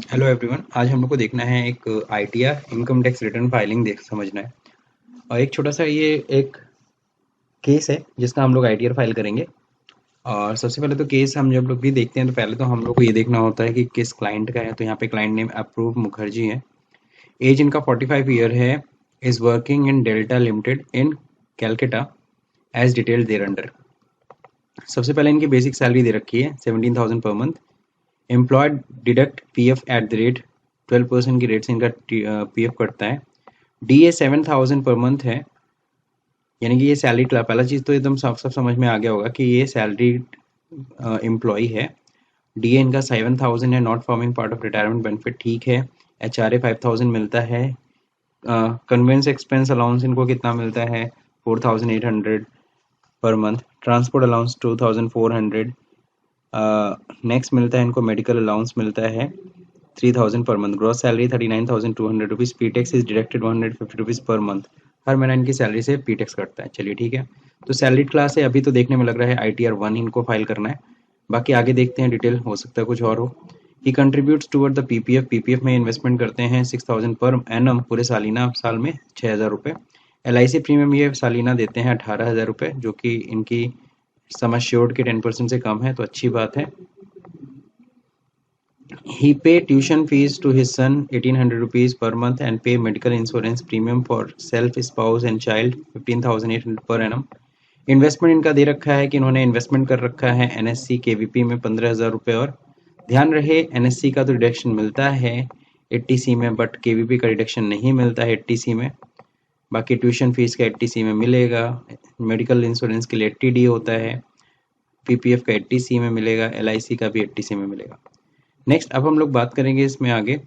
Hello everyone. आज हम लोग को देखना है एक ITR income tax return filing देख समझना है। और एक छोटा सा ये एक केस है जिसका हम लोग आईटीआर फाइल करेंगे। और सबसे पहले तो केस हम जब लोग भी देखते हैं तो पहले तो हम लोग को ये देखना होता है कि किस क्लाइंट का है। तो यहाँ पे क्लाइंट नेम अप्रूव मुखर्जी है। एज इनका 45 ईयर है। Is working in Delta Limited in Calcutta as detailed thereunder. सबसे पहले इनकी बेसिक सैलरी दे रखी है 17,000 per month. Employed deduct PF at the rate 12% की रेट से इनका पीएफ कटता है। डी ए 7,000 पर मंथ है। यानी कि ये सैलरी क्लब, पहला चीज़ तो एकदम साफ साफ समझ में आ गया होगा कि ये सैलरी एम्प्लॉय है। डी ए इनका 7,000 है, not forming part of retirement benefit, ठीक है। एच आर ए 5,000 मिलता है। कन्वेंस एक्सपेंस अलाउंस इनको कितना मिलता है 4,800 per month. Transport allowance 2,400। Next मिलता है इनको मेडिकल अलाउंस मिलता है 3,000 पर month. Gross salary 39,200 rupees. P tax is deducted 150 rupees per month. हर महीना इनकी सैलरी से पी टैक्स कटता है। चलिए ठीक है। तो सैलरीड क्लास है, अभी तो देखने में लग रहा है ITR 1 इनको फाइल करना है। बाकी आगे देखते हैं, डिटेल हो सकता है कुछ और हो। He contributes toward the PPF. PPF में इन्वेस्टमेंट करते हैं 6,000 पर एनम, पूरे सालीना, साल में 6,000 रुपये। LIC प्रीमियम ये सालीना देते हैं 18,000 रुपये, जो कि इनकी सम एश्योर्ड के 10% से कम है, तो अच्छी बात है। He pay tuition fees to his son 1,800 rupees per month and pay medical insurance premium for self, spouse and child 15,800 per annum. Investment इनका दे रखा है कि इन्होंने इन्वेस्टमेंट कर रखा है NSC KVP में 15,000 रुपये। और ध्यान रहे NSC का तो रिडक्शन मिलता है 80C में, बट KVP का रिडक्शन नहीं मिलता है 80C में। बाकी ट्यूशन फीस का 80C में मिलेगा। मेडिकल इंश्योरेंस के लिए 80D होता है। PPF का 80C में मिलेगा। LIC का भी 80C में मिलेगा। नेक्स्ट अब हम लोग बात करेंगे इसमें आगे।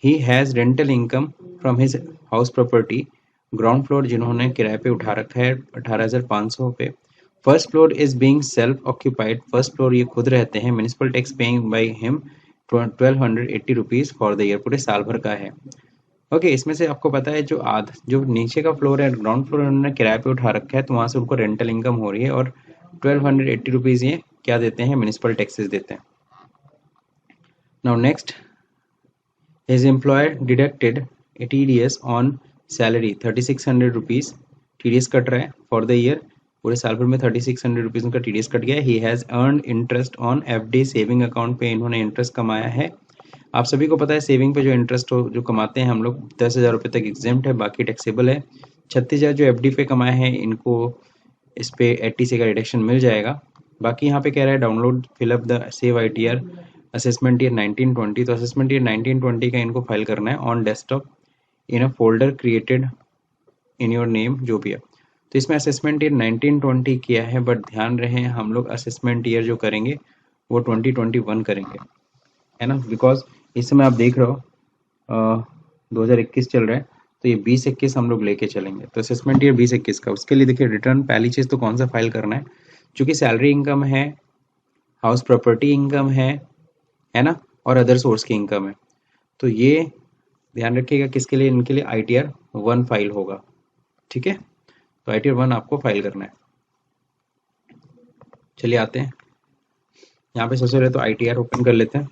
He has rental income from his house property. Ground floor जिन्होंने किराए पे उठा रखा है 18,500 पे। First floor is being self occupied. First floor ये खुद रहते हैं। Municipal tax paying by him 1,280 rupees for the year, पूरे साल भर का है। ओके, इसमें से आपको पता है जो नीचे का फ्लोर है, ग्राउंड फ्लोर, उन्होंने किराए पे उठा रखा है, तो वहाँ से उनको रेंटल इनकम हो रही है। और 1,280 रुपीज़ ये क्या देते हैं, म्यूनिसिपल टैक्सेस देते हैं। Now next, his employer deducted a TDS on salary 3,600 rupees. TDS cut रहा है फॉर द ईयर, पूरे साल भर में 3,600 रुपीज़ उनका TDS कट गया है। He has earned interest on FD saving account पे इन्होंने इंटरेस्ट कमाया है। आप सभी को पता है सेविंग पे जो इंटरेस्ट हो जो कमाते हैं हम लोग 10,000 रुपये तक एग्जेम्प्ट है, बाकी टैक्सेबल है। 36,000 जो FD पे कमाए हैं इनको इस पे 80C का रिडक्शन मिल जाएगा। बाकी यहाँ पे कह रहा है download fill up the save ITR assessment year 1920। तो असेसमेंट ईयर 1920 का इनको फाइल करना है on desktop in a folder created in your name, जो भी है। तो इसमें असेसमेंट ईयर 1920 किया है, बट ध्यान रहे हम लोग असेसमेंट ईयर जो करेंगे वो 2021 करेंगे, है ना। बिकॉज इस समय आप देख रहे हो 2021 चल रहा है, तो ये 2021 हम लोग लेके चलेंगे। तो असेसमेंट ईयर 2021 का, उसके लिए देखिए रिटर्न पहली चीज़ तो कौन सा फाइल करना है, चूँकि सैलरी इनकम है, हाउस प्रॉपर्टी इनकम है ना, और अदर सोर्स की इनकम है। तो ये ध्यान रखिएगा किसके लिए, इनके लिए ITR 1 फाइल होगा, ठीक है। तो ITR 1 आपको फाइल करना है। चलिए आते हैं यहाँ पे। सबसे पहले तो ITR ओपन कर लेते हैं।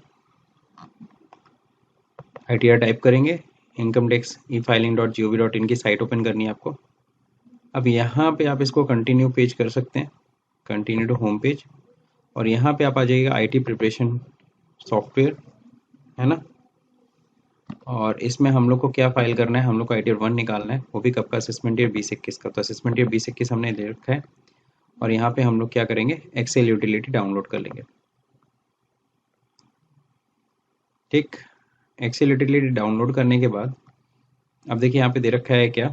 ITR टाइप करेंगे, इनकम टैक्स e-filing.gov.in की साइट ओपन करनी है आपको। अब यहाँ पे आप इसको कंटिन्यू पेज कर सकते हैं, कंटिन्यू टू होम पेज। और यहाँ पे आप आ जाइएगा IT प्रिपरेशन सॉफ्टवेयर, है ना। और इसमें हम लोग को क्या फाइल करना है, हम लोग को ITR 1 निकालना है, वो भी कब का, असेसमेंट ईयर 2021 का। तो असेसमेंट ईयर 2021 हमने दे रखा है। और यहाँ पे हम लोग क्या करेंगे, एक्सेल यूटिलिटी डाउनलोड कर लेंगे, ठीक। एक्सेल यूटिलिटी डाउनलोड करने के बाद अब देखिए यहाँ पे दे रखा है क्या,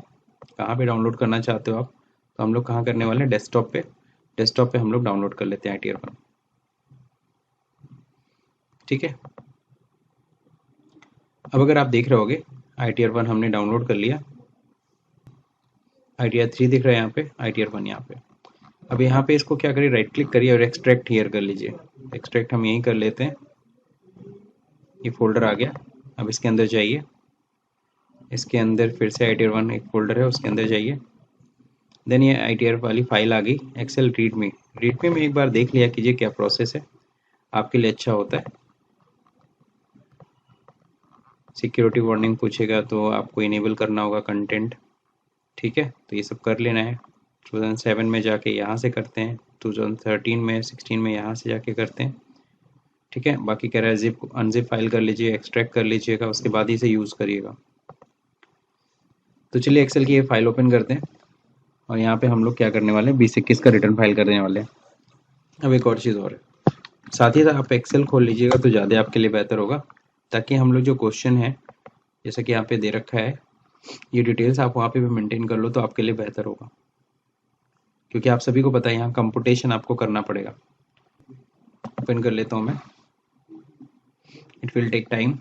कहाँ पे डाउनलोड करना चाहते हो आप। तो हम लोग कहाँ करने वाले हैं, डेस्कटॉप पे। डेस्कटॉप पे हम लोग डाउनलोड कर लेते हैं ITR 1, ठीक है। अब अगर आप देख रहे होगे ITR 1 हमने डाउनलोड कर लिया। ITR 3 दिख रहा है यहाँ पे, ITR 1 यहाँ पे। अब यहाँ पे इसको क्या करिए, राइट क्लिक करिए और एक्सट्रैक्ट हियर कर लीजिए। एक्सट्रैक्ट हम यहीं कर लेते हैं। ये फोल्डर आ गया। अब इसके अंदर जाइए, इसके अंदर फिर से ITR 1 एक फोल्डर है, उसके अंदर जाइए। देन ये ITR वाली फाइल आ गई, एक्सेल रीडमी। रीडमी में एक बार देख लिया कीजिए क्या प्रोसेस है, आपके लिए अच्छा होता है। सिक्योरिटी वार्निंग पूछेगा तो आपको इनेबल करना होगा कंटेंट, ठीक है। तो ये सब कर लेना है। 2007 में जाके यहाँ से करते हैं, 2013 में 16 में यहाँ से जाके करते हैं, ठीक है। बाकी कह रहा है जिप अनजिप फाइल कर लीजिए, एक्सट्रैक्ट कर लीजिएगा, उसके बाद ही इसे यूज़ करिएगा। तो चलिए एक्सेल की ये फाइल ओपन करते हैं और यहाँ पे हम लोग क्या करने वाले हैं, 2021 का रिटर्न फाइल करने वाले हैं। अब एक और चीज़ और है, साथ ही साथ आप एक्सेल खोल लीजिएगा तो ज़्यादा आपके लिए बेहतर होगा, ताकि हम लोग जो क्वेश्चन है जैसा कि यहाँ पे दे रखा है, ये डिटेल्स आप वहाँ पे भी मेंटेन कर लो तो आपके लिए बेहतर होगा, क्योंकि आप सभी को पता है यहाँ कंप्यूटेशन आपको करना पड़ेगा। ओपन कर लेता हूँ मैं, इट विल टेक टाइम।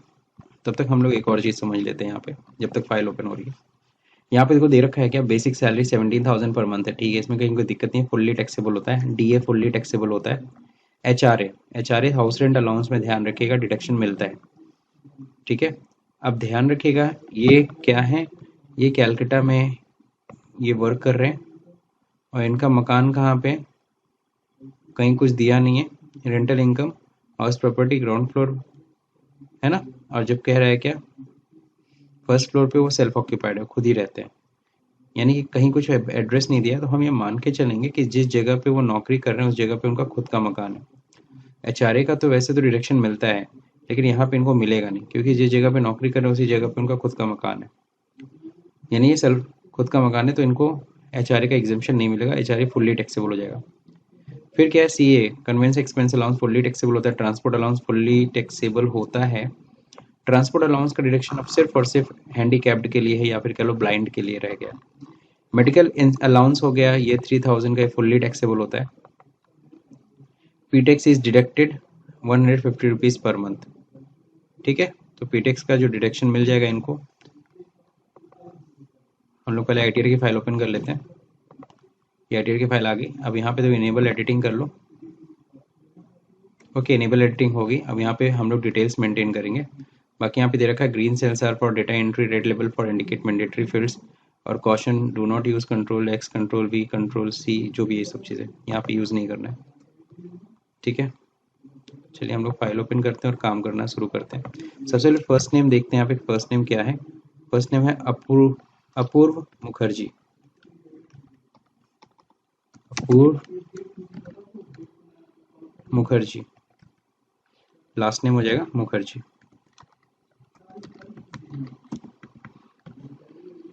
तब तक हम लोग एक और चीज़ समझ लेते हैं यहाँ पे, जब तक फाइल ओपन हो रही है। यहाँ पे देखो दे रखा है क्या, बेसिक सैलरी 17,000 पर मंथ है, ठीक है, इसमें कहीं कोई दिक्कत नहीं है, फुल्ली टैक्सेबल होता है, डीए फुल्ली टैक्सेबल होता है, एचआरए हाउस रेंट अलाउंस में ध्यान रखिएगा, डिडक्शन मिलता है, ठीक है। अब ध्यान रखिएगा ये क्या है, ये कैलकाटा में ये वर्क कर रहे हैं और इनका मकान कहाँ पे, कहीं कुछ दिया नहीं है, rental income, house property ground floor है ना। और जब कह रहा है क्या, फर्स्ट फ्लोर पे वो सेल्फ ऑक्यूपाइड है, खुद ही रहते हैं, यानी कि कहीं कुछ एड्रेस नहीं दिया, तो हम ये मान के चलेंगे कि जिस जगह पे वो नौकरी कर रहे हैं उस जगह पे उनका खुद का मकान है। एचआरए का तो वैसे तो डिडक्शन मिलता है, लेकिन यहाँ पे इनको मिलेगा नहीं, क्योंकि जिस जगह पे नौकरी कर रहे हैं उसी जगह पे उनका खुद का मकान है, यानी ये सेल्फ खुद का मकान है, तो इनको एचआरए का एग्जेम्पशन नहीं मिलेगा, एचआरए फुल्ली टैक्सेबल हो जाएगा। फिर क्या है, CA conveyance expense allowance fully taxable होता है, ट्रांसपोर्ट अलाउंस फुल्ली टैक्सेबल होता है। ट्रांसपोर्ट अलाउंस का डिडक्शन अब सिर्फ और सिर्फ हैंडीकैप्ड के लिए है, या फिर कह लो ब्लाइंड के लिए रह गया। मेडिकल अलाउंस हो गया, ये 3000 का फुल्ली टैक्सेबल होता है। P tax is deducted 150 rupees per month, ठीक है। तो पीटेक्स का जो डिडक्शन मिल जाएगा इनको, हम लोग पहले आईटीआर की फाइल ओपन कर लेते हैं। ये आईटीआर की फाइल आ गई। अब यहाँ पे तो इनेबल एडिटिंग कर लो, ओके, इनेबल एडिटिंग होगी। अब यहाँ पे हम लोग डिटेल्स मेंटेन करेंगे। बाकी यहाँ पे दे रखा है green cells are for data entry, red level for indicate mandatory fields, और caution do not use control X, control V, control C, जो भी ये सब चीज़ें यहाँ पे यूज़ नहीं करना है, ठीक है। चलिए हम लोग फाइल ओपन करते हैं और काम करना शुरू करते हैं। सबसे पहले फर्स्ट नेम देखते हैं, यहाँ पे फर्स्ट नेम क्या है। फर्स्ट नेम है अपूर्व मुखर्जी, अपूर्व मुखर्जी, लास्ट नेम हो जाएगा मुखर्जी,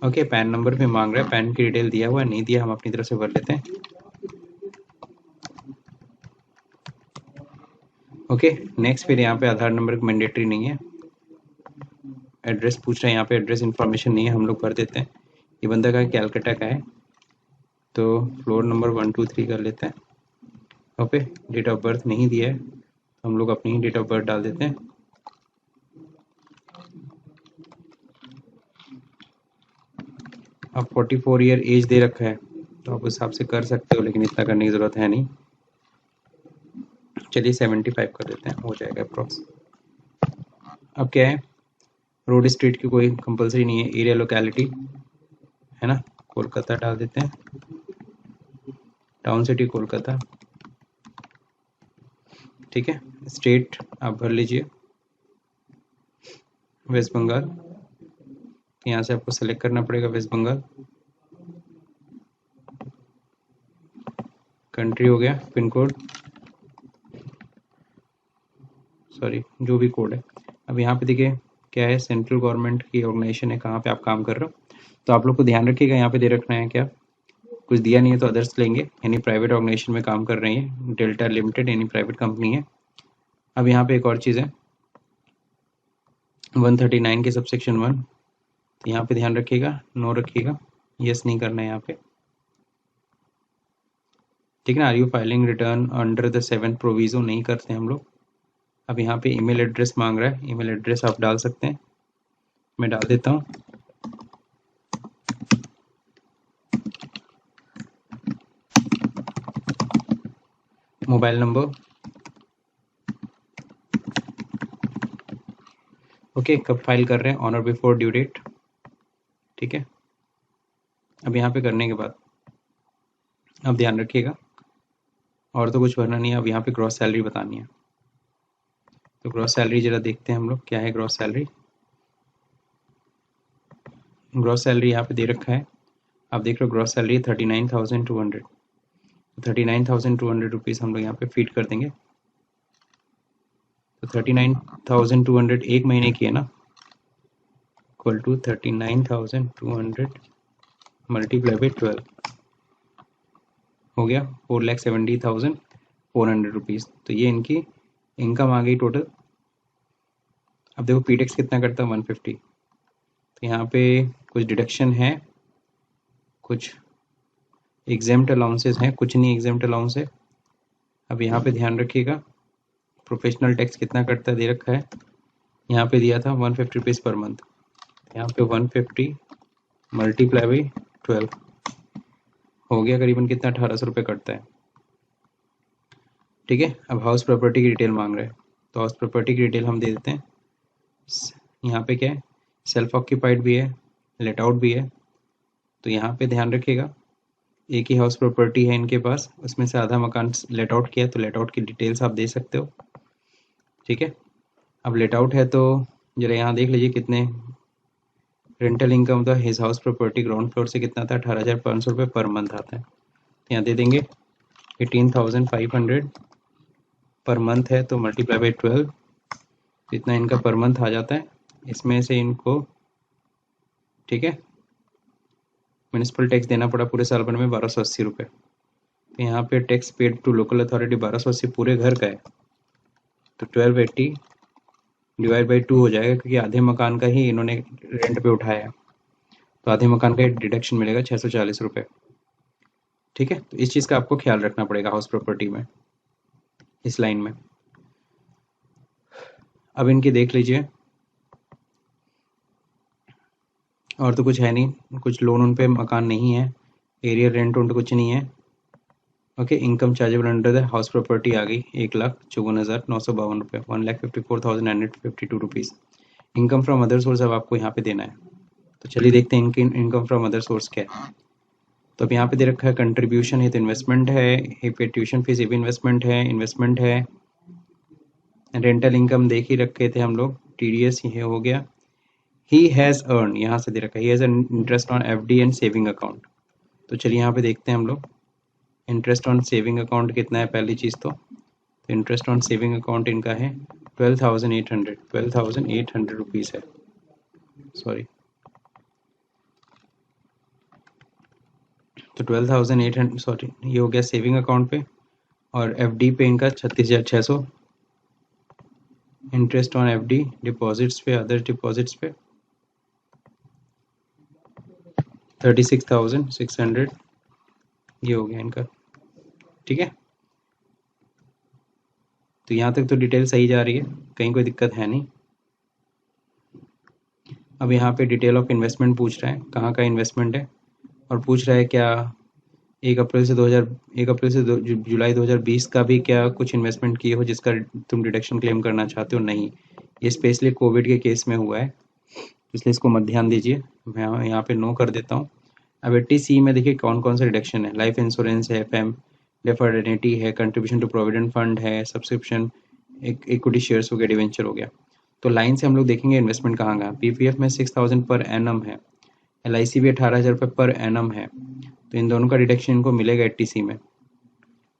ओके। पैन नंबर भी मांग रहा है, पैन की डिटेल दिया हुआ है, नहीं दिया, हम अपनी तरफ से भर लेते हैं, ओके। नेक्स्ट फिर यहाँ पे आधार नंबर मैंडेटरी नहीं है, एड्रेस पूछ रहे हैं, यहाँ पे एड्रेस इन्फॉर्मेशन नहीं है, हम लोग भर देते हैं। ये बंदा का कैलकाटा का है, तो फ्लोर नंबर 1 2 3 कर लेते हैं, ओके। डेट ऑफ बर्थ नहीं दिया है, तो हम लोग अपनी ही डेट ऑफ बर्थ डाल देते हैं। अब 44 ईयर एज दे रखा है, तो आप उस हिसाब से कर सकते हो, लेकिन इतना करने की ज़रूरत है नहीं। चलिए 75 कर देते हैं, हो जाएगा अप्रॉक्स। अब क्या है, रोड स्ट्रीट की कोई कंपलसरी नहीं है, एरिया लोकेलिटी है ना, कोलकाता डाल देते हैं, टाउन सिटी कोलकाता, ठीक है। स्टेट आप भर लीजिए वेस्ट बंगाल, यहाँ से आपको सेलेक्ट करना पड़ेगा वेस्ट बंगाल। कंट्री हो गया, पिन कोड, सॉरी जो भी कोड है। अब यहाँ पे देखिए क्या है, सेंट्रल गवर्नमेंट की ऑर्गेनाइजेशन है, कहाँ पे आप काम कर रहे हो, तो आप लोग को ध्यान रखिएगा, यहाँ पे दे रखना है क्या, कुछ दिया नहीं है तो अदर्स लेंगे, यानी प्राइवेट ऑर्गेनाइजेशन में काम कर रही है, डेल्टा लिमिटेड यानी प्राइवेट कंपनी है। अब यहाँ पे एक और चीज़ है 139 के सबसेक्शन 1, तो यहाँ पे ध्यान रखिएगा, नो रखिएगा, यस नहीं करना है यहाँ पे, ठीक है ना। Are you filing return under the 7th proviso, नहीं करते हम लोग। अब यहाँ पे ईमेल एड्रेस मांग रहा है, ईमेल एड्रेस आप डाल सकते हैं, मैं डाल देता हूँ। Mobile number, okay. कब फाइल कर रहे हैं, ऑन और बिफोर ड्यू डेट, ठीक है। अब यहाँ पे करने के बाद अब ध्यान रखिएगा, और तो कुछ भरना नहीं है। अब यहाँ पे ग्रॉस सैलरी बतानी है, तो ग्रॉस सैलरी जरा देखते हैं हम लोग क्या है ग्रॉस सैलरी। ग्रॉस सैलरी यहाँ पे दे रखा है, आप देख रहे हो ग्रॉस सैलरी 39,200, 39,200 रुपीज़ हम लोग यहाँ पे फीड कर देंगे। तो 39,200 एक महीने की है ना, इक्वल टू 39,200 मल्टीप्लाई बाई 12 हो गया 4,70,400 रुपीज़। तो ये इनकी इनकम आ गई टोटल। अब देखो पीटेक्स कितना करता है 150। तो यहाँ पे कुछ डिडक्शन है, कुछ एग्जेम्प्ट अलाउंसेस हैं, कुछ नहीं एग्जेम्प्ट अलाउंस है। अब यहाँ पे ध्यान रखिएगा प्रोफेशनल टैक्स कितना करता है दे रखा है, यहाँ पे दिया था 150 रुपीज़ पर मंथ, यहाँ पे 150 मल्टीप्लाई बाई 12 हो गया करीबन कितना 1800 रुपये कटता है। ठीक है, अब हाउस प्रॉपर्टी की डिटेल मांग रहे हैं, तो हाउस प्रॉपर्टी की डिटेल हम दे देते हैं। यहाँ पे क्या है, सेल्फ ऑक्यूपाइड भी है, लेट आउट भी है। तो यहाँ पे ध्यान रखिएगा एक ही हाउस प्रॉपर्टी है इनके पास, उसमें से आधा मकान लेट आउट किया, तो लेट आउट की डिटेल्स आप दे सकते हो। ठीक है, अब लेट आउट है तो जरा यहाँ देख लीजिए कितने रेंटल इनकम था his house property ground floor से कितना था 18,500 रुपये पर मंथ आता है। यहाँ दे देंगे 18,500 पर मंथ है, तो मल्टीप्लाई बाई 12 जितना इनका पर मंथ आ जाता है, इसमें से इनको ठीक है म्यूनिसिपल टैक्स देना पड़ा पूरे साल भर में 1280 रुपये। तो यहाँ पे tax paid to local authority 1280 पूरे घर का है, तो 1280 डिवाइड बाई 2 हो जाएगा, क्योंकि आधे मकान का ही इन्होंने रेंट पे उठाया है, तो आधे मकान का डिडक्शन मिलेगा 640 रुपये। ठीक है, तो इस चीज़ का आपको ख्याल रखना पड़ेगा हाउस प्रॉपर्टी में, इस लाइन में। अब इनकी देख लीजिए, और तो कुछ है नहीं, कुछ लोन उन पे मकान नहीं है, एरिया रेंट उन कुछ नहीं है। Okay, income chargeable under the house property आ गई 1,54,952 रुपये, 1,54,952 rupees. Income from other source अब आपको यहाँ पे देना है, तो चलिए देखते हैं इनकी इनकम फ्रॉम अदर सोर्स क्या है। तो अब यहाँ पे दे रखा है कंट्रीब्यूशन है, तो इन्वेस्टमेंट है, ये पे ट्यूशन फीस ये भी इन्वेस्टमेंट है, रेंटल इनकम देख ही रखे थे हम लोग, TDS ये हो गया। ही हैज़ अर्न यहाँ से दे रखा है, he has an interest on FD and saving account. तो चलिए यहाँ पे देखते हैं हम लोग इंटरेस्ट ऑन सेविंग अकाउंट कितना है। पहली चीज़ तो इंटरेस्ट ऑन सेविंग अकाउंट इनका है 12,800 रुपीज़ है, सॉरी, तो 12,800 सॉरी ये हो गया सेविंग अकाउंट पे, और FD पे इनका 36,600, इंटरेस्ट ऑन FD डिपॉजिट्स पे, अदर डिपॉजिट्स पे 36,600 ये हो गया इनका। ठीक है, तो यहाँ तक तो डिटेल सही जा रही है, कहीं कोई दिक्कत है नहीं। अब यहाँ पे डिटेल ऑफ इन्वेस्टमेंट पूछ रहा है, कहाँ का इन्वेस्टमेंट है, और पूछ रहा है क्या 1 अप्रैल से जुलाई 2020 का भी क्या कुछ इन्वेस्टमेंट किए हो जिसका तुम डिडक्शन क्लेम करना चाहते हो। नहीं, ये स्पेशली कोविड के केस में हुआ है, इसलिए इसको मत ध्यान दीजिए, मैं यहाँ पे नो कर देता हूँ। अब 80C में देखिए कौन कौन सा डिडक्शन है, लाइफ इंश्योरेंस है, FM डेफर्ड एन्युटी है, कंट्रीब्यूशन टू प्रोविडेंट फंड है, सब्सक्रिप्शन इक्विटी शेयर्स हो गया, डिवेंचर हो गया। तो लाइन से हम लोग देखेंगे इन्वेस्टमेंट कहाँ कहाँ। PPF में 6,000 पर एनम है, LIC भी 18,000 रुपये पर एनम है, तो इन दोनों का डिडक्शन इनको मिलेगा 80C में।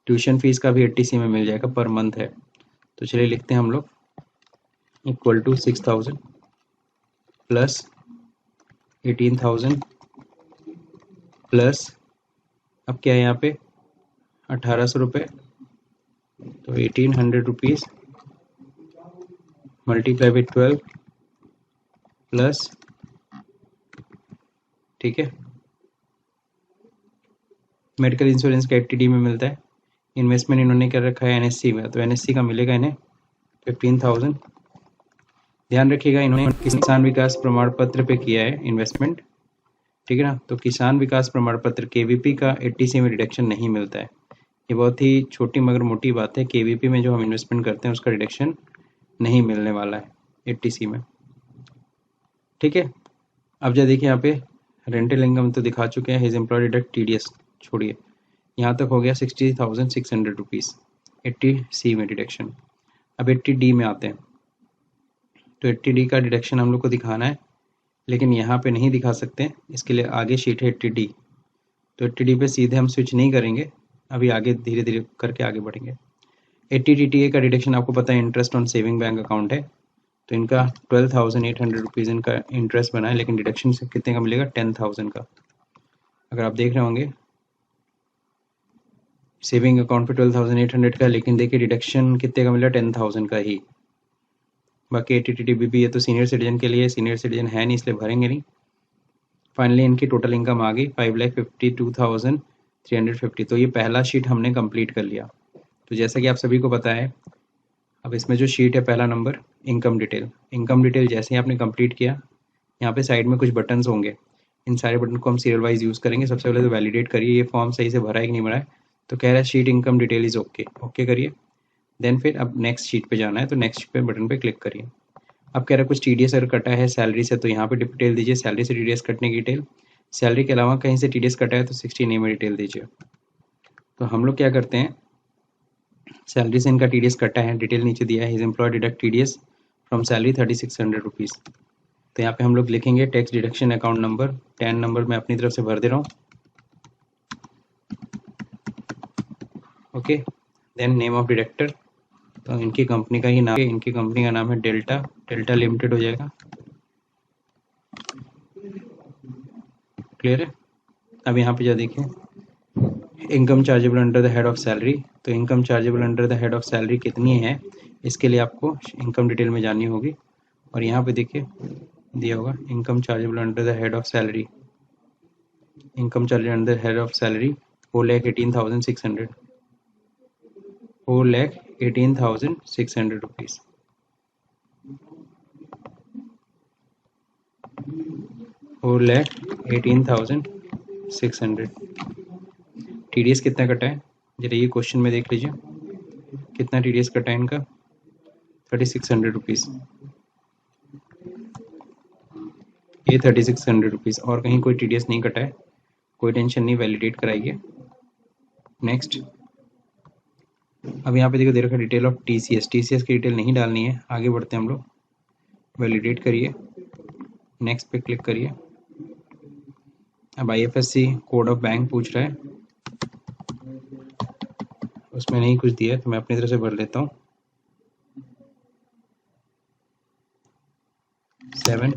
ट्यूशन फीस का भी 80C में मिल जाएगा, पर मंथ है। तो चलिए लिखते हैं हम लोग इक्वल टू 6,000 प्लस 18,000 प्लस अब क्या है यहाँ पे 1,800 रुपये, तो 1,800 रुपीज़ मल्टीप्लाई बाई 12 प्लस, ठीक है, मेडिकल इंश्योरेंस का 80D में मिलता है। इन्वेस्टमेंट इन्होंने कर रखा है NSC में, तो NSC का मिलेगा इन्हें 15,000। ध्यान रखिएगा इन्होंने किसान विकास प्रमाण पत्र पे किया है इन्वेस्टमेंट, ठीक है ना, तो किसान विकास प्रमाण पत्र KVP का 80C में रिडक्शन नहीं मिलता है। ये बहुत ही छोटी मगर मोटी बात है, KVP में जो हम इन्वेस्टमेंट करते हैं उसका रिडक्शन नहीं मिलने वाला है 80C में। ठीक है, अब जब देखिए यहाँ पे रेंटल इनकम तो दिखा चुके हैं, हिज एम्प्लॉय डिडक्ट TDS छोड़िए, यहाँ तक हो गया 60,600 रुपीज़ 80C में डिडक्शन। अब 80D में आते हैं, तो 80D का डिडक्शन हम लोग को दिखाना है लेकिन यहाँ पे नहीं दिखा सकते, इसके लिए आगे शीट है 80D। तो 80D पे सीधे हम स्विच नहीं करेंगे, अभी आगे धीरे धीरे करके आगे बढ़ेंगे। 80DTA का डिडक्शन आपको पता है interest on saving bank account है, तो इनका 12,800 रुपीज़ इनका इंटरेस्ट बना है, लेकिन डिडक्शन से कितने का मिलेगा, 10,000 का। अगर आप देख रहे होंगे सेविंग अकाउंट पे 12,800 का, लेकिन देखिए डिडक्शन कितने का मिला, 10,000 का ही। बाकी 80TTBB ये तो सीनियर सिटीजन के लिए, सीनियर सिटीजन है नहीं इसलिए भरेंगे नहीं। फाइनली इनकी टोटल इनकम आ गई 5,52,350। तो ये पहला शीट हमने कंप्लीट कर लिया। तो जैसा कि आप सभी को पता है, अब इसमें जो शीट है पहला number income detail, income detail जैसे ही आपने कंप्लीट किया, यहाँ पे साइड में कुछ बटन्स होंगे, इन सारे बटन को हम सीरियल वाइज यूज़ करेंगे। सबसे पहले तो वैलिडेट करिए ये फॉर्म सही से भरा है कि नहीं भरा है। तो कह रहा है sheet income detail is okay, okay करिए। देन फिर अब नेक्स्ट शीट पे जाना है, तो नेक्स्ट पे बटन पे क्लिक करिए। अब कह रहा है कुछ TDS अगर कटा है सैलरी से, तो यहाँ पे डिटेल दीजिए, सैलरी से TDS कटने की डिटेल। सैलरी के अलावा कहीं से TDS कटा है तो 16A में डिटेल दीजिए। तो हम लोग क्या करते हैं, सैलरी से इनका TDS कटा है, डिटेल नीचे दिया है, his employ deduct TDS from salary 3,600 rupees. तो यहाँ पे हम लोग लिखेंगे tax deduction account number, 10 number मैं अपनी तरफ से भर दे रहा हूँ। Okay, then name of deductor, तो इनकी कंपनी का ही नाम है, इनकी कंपनी का नाम है डेल्टा, डेल्टा लिमिटेड हो जाएगा। क्लियर है। अब यहाँ पे जो देखिए income chargeable under the head of salary, तो income chargeable under the head of salary कितनी है, इसके लिए आपको इनकम डिटेल में जाननी होगी। और यहाँ पे देखिए दिया होगा income chargeable under the head of salary, income chargeable under head of salary 4,18,600, 4,18,600 rupees. 4,18,600। TDS कितना कटा है, जरा ये क्वेश्चन में देख लीजिए, कितना TDS कटा है इनका, 3,600 रुपीज़। ये 3,600 रुपीज़, और कहीं कोई TDS नहीं कटा है, कोई टेंशन नहीं, वैलिडेट कराइए। नेक्स्ट, अब यहाँ पे देखो दे रखा डिटेल ऑफ TCS, TCS की डिटेल नहीं डालनी है, आगे बढ़ते हैं हम लोग। वैलिडेट करिए, नेक्स्ट पे क्लिक करिए। अब IFSC कोड ऑफ बैंक पूछ रहा है, उसमें नहीं कुछ दिया तो मैं अपनी तरफ से भर लेता हूँ, 7।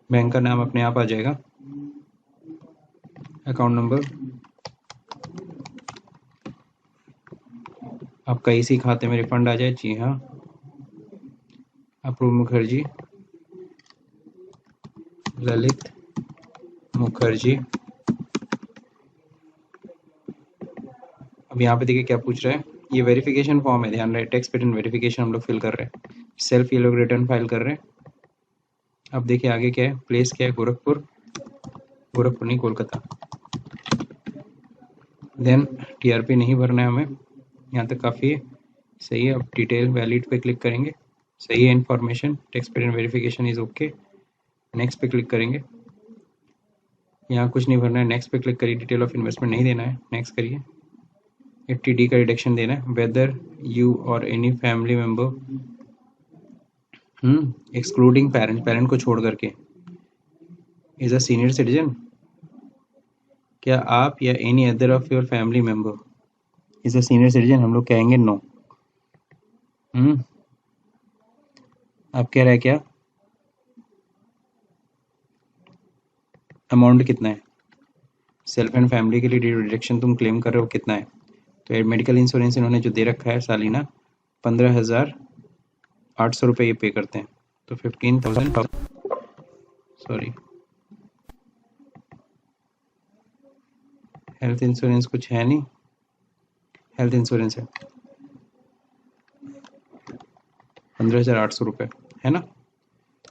बैंक का नाम अपने आप आ जाएगा, अकाउंट नंबर आपका इसी खाते में रिफंड आ जाए, जी हाँ, अप्रूव मुखर्जी, ललित मुखर्जी। अब यहाँ पे देखिए क्या पूछ रहा है, ये वेरिफिकेशन फॉर्म है, ध्यान रहे, टैक्स पेटर्न वेरिफिकेशन हम लोग फिल कर रहे हैं, सेल्फ ये लोग रिटर्न फाइल कर रहे हैं। अब देखिए आगे क्या है, प्लेस क्या है, गोरखपुर, गोरखपुर नहीं कोलकाता। देन TRP नहीं भरना है हमें, यहाँ तक काफ़ी है, सही है। अब डिटेल वैलिड पे क्लिक करेंगे, सही है information, tax pattern verification is okay. Next पे क्लिक करेंगे, यहाँ कुछ नहीं भरना है, नेक्स्ट पे क्लिक करिए, डिटेल ऑफ इन्वेस्टमेंट नहीं देना है, नेक्स्ट करिए। 80D का रिडक्शन देना है, वेदर यू और any family member excluding parent, parent को छोड़ करके, इज अ सीनियर सिटीजन, क्या आप या any other of your family member is a senior citizen, हम लोग कहेंगे नो। आप कह रहा है क्या, अमाउंट कितना है, सेल्फ एंड फैमिली के लिए डिडक्शन तुम क्लेम कर रहे हो कितना है, तो मेडिकल इंश्योरेंस इन्होंने जो दे रखा है सालीना 15,800 रुपये ये पे करते हैं, तो 15,000, सॉरी हेल्थ इंश्योरेंस कुछ है नहीं, हेल्थ इंश्योरेंस है 15,800 रुपये, है ना,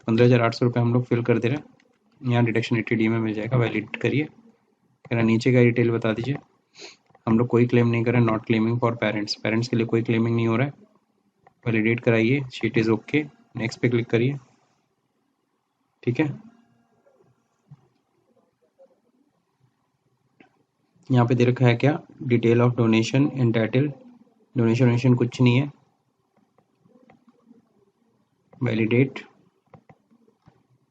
15,800 रुपये हम लोग फिल कर दे रहे हैं, यहाँ डिडक्शन 80D में मिल जाएगा, वैलिड करिए। कह रहा नीचे का डिटेल बता दीजिए, हम लोग कोई क्लेम नहीं कर रहे, not claiming for parents, parents के लिए कोई क्लेमिंग नहीं हो रहा है, वैलिडेट कराइए, शीट इज़ ओके, नेक्स्ट पे क्लिक करिए, ठीक है। यहाँ पे दे रखा है क्या, detail of donation entitle donation कुछ नहीं है, validate,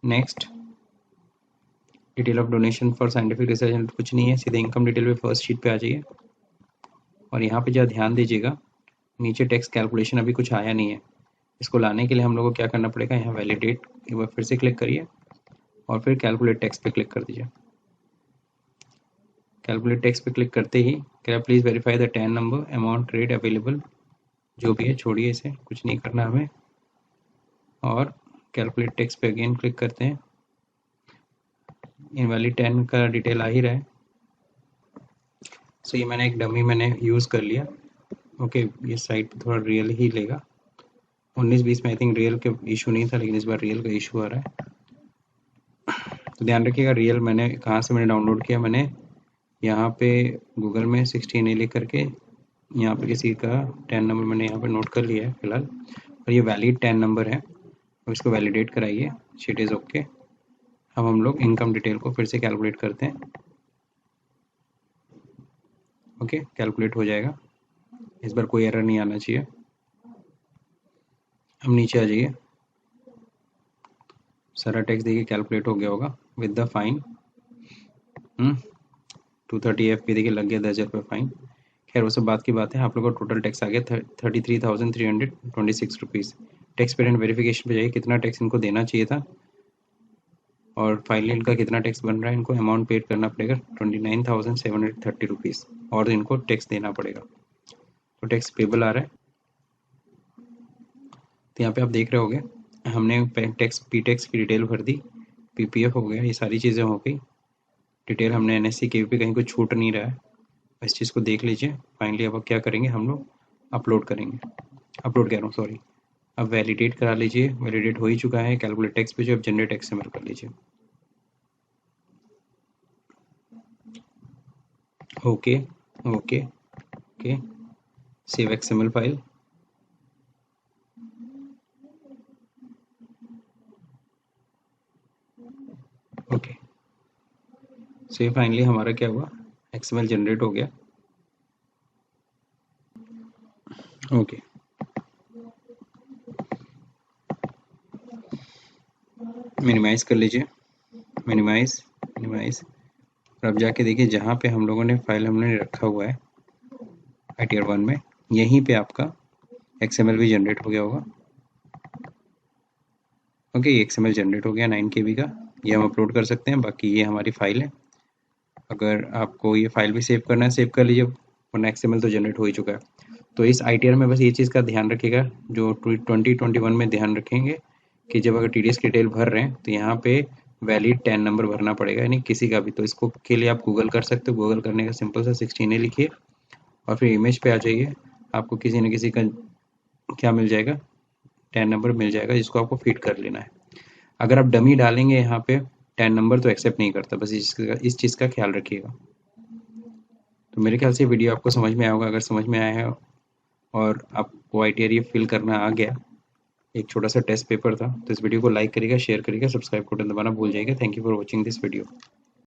next, detail of donation for scientific research कुछ नहीं है, सीधे इनकम डिटेल पे फर्स्ट शीट पे आ जाइए और यहाँ पे जरा ध्यान दीजिएगा, नीचे टैक्स कैलकुलेशन अभी कुछ आया नहीं है, इसको लाने के लिए हम लोग को क्या करना पड़ेगा, यहाँ वैलिडेट एक बार फिर से क्लिक करिए और फिर कैलकुलेट टैक्स पे क्लिक कर दीजिए। कैलकुलेट टैक्स पे क्लिक करते ही क्या please verify the tan number, amount, rate available, जो भी है छोड़िए, इसे कुछ नहीं करना हमें, और कैलकुलेट टैक्स पे अगेन क्लिक करते हैं। इनवैलिड 10 का डिटेल आ ही रहा है, सो ये मैंने एक डमी यूज़ कर लिया। ओके, ये साइट पे थोड़ा रियल ही लेगा, 19-20 में आई थिंक रियल का इशू नहीं था, लेकिन इस बार रियल का इशू आ रहा है, तो ध्यान रखिएगा। रियल मैंने कहाँ से डाउनलोड किया, मैंने यहाँ पे गूगल में 16A लिख करके यहाँ पे किसी का 10 नंबर मैंने यहाँ पे नोट कर लिया है फिलहाल, और ये वैलिड 10 नंबर है, और इसको वैलिडेट कराइए, शीट इज़ ओके। अब हम लोग इनकम डिटेल को फिर से कैलकुलेट करते हैं। ओके, कैलकुलेट हो जाएगा, इस बार कोई एरर नहीं आना चाहिए। हम नीचे आ जाइए, सारा टैक्स देखिए कैलकुलेट हो गया होगा विद द फाइन। 230 FP देखिए लग गया 10,000 रुपये फाइन। खैर वो सब बात की बात है, आप लोग का टोटल टैक्स आ गया 33,326 रुपीज़। टैक्स पेरेंट वेरिफिकेशन पे जाइए, कितना टैक्स इनको देना चाहिए था और फाइनली इनका कितना टैक्स बन रहा है, इनको अमाउंट पेड करना पड़ेगा 29,730 रुपीज़, और इनको टैक्स देना पड़ेगा, तो टैक्स पेबल आ रहा है। तो यहाँ पे आप देख रहे होंगे हमने टैक्स पी टैक्स की डिटेल भर दी, PPF हो गया, ये सारी चीज़ें हो गई, डिटेल हमने NSC KVP कहीं कुछ छूट नहीं रहा है, इस चीज़ को देख लीजिए। फाइनली अब क्या करेंगे, हम लोग अपलोड करेंगे, अपलोड कह रहा हूँ सॉरी, अब वैलिडेट करा लीजिए, वैलिडेट हो ही चुका है, कैलकुलेट टैक्स पे जो अब जनरेट XML कर लीजिए। Okay okay okay, save XML file, okay, so ये फाइनली हमारा क्या हुआ, XML जनरेट हो गया। ओके, मिनिमाइज कर लीजिए, मिनिमाइज मिनिमाइज, और अब जाके देखिए जहाँ पे हम लोगों ने फाइल हमने रखा हुआ है ITR 1 में, यहीं पे आपका XML भी जनरेट हो गया होगा। ओके, ये XML जनरेट हो गया 9 KB का, ये हम अपलोड कर सकते हैं, बाकी ये हमारी फाइल है। अगर आपको ये फाइल भी सेव करना है सेव कर लीजिए, वरना XML तो जनरेट हो ही चुका है। तो इस ITR में बस ये चीज़ का ध्यान रखिएगा, जो 2021 में ध्यान रखेंगे कि जब अगर TDS की डिटेल भर रहे हैं तो यहाँ पे वैलिड 10 नंबर भरना पड़ेगा, यानी किसी का भी। तो इसको के लिए आप गूगल कर सकते हो, गूगल करने का सिंपल सा 16A लिखिए और फिर इमेज पे आ जाइए, आपको किसी न किसी का क्या मिल जाएगा, 10 नंबर मिल जाएगा, जिसको आपको फिट कर लेना है। अगर आप डमी डालेंगे यहाँ पे 10 नंबर तो एक्सेप्ट नहीं करता, बस इस चीज़ का ख्याल रखिएगा। तो मेरे ख्याल से वीडियो आपको समझ में आया होगा, अगर समझ में आया है और आपको ITR ये फिल करना आ गया, एक छोटा सा टेस्ट पेपर था, तो इस वीडियो को लाइक करिएगा, शेयर करिएगा, सब्सक्राइब बटन दबाना भूल जाइएगा। Thank you for watching this video.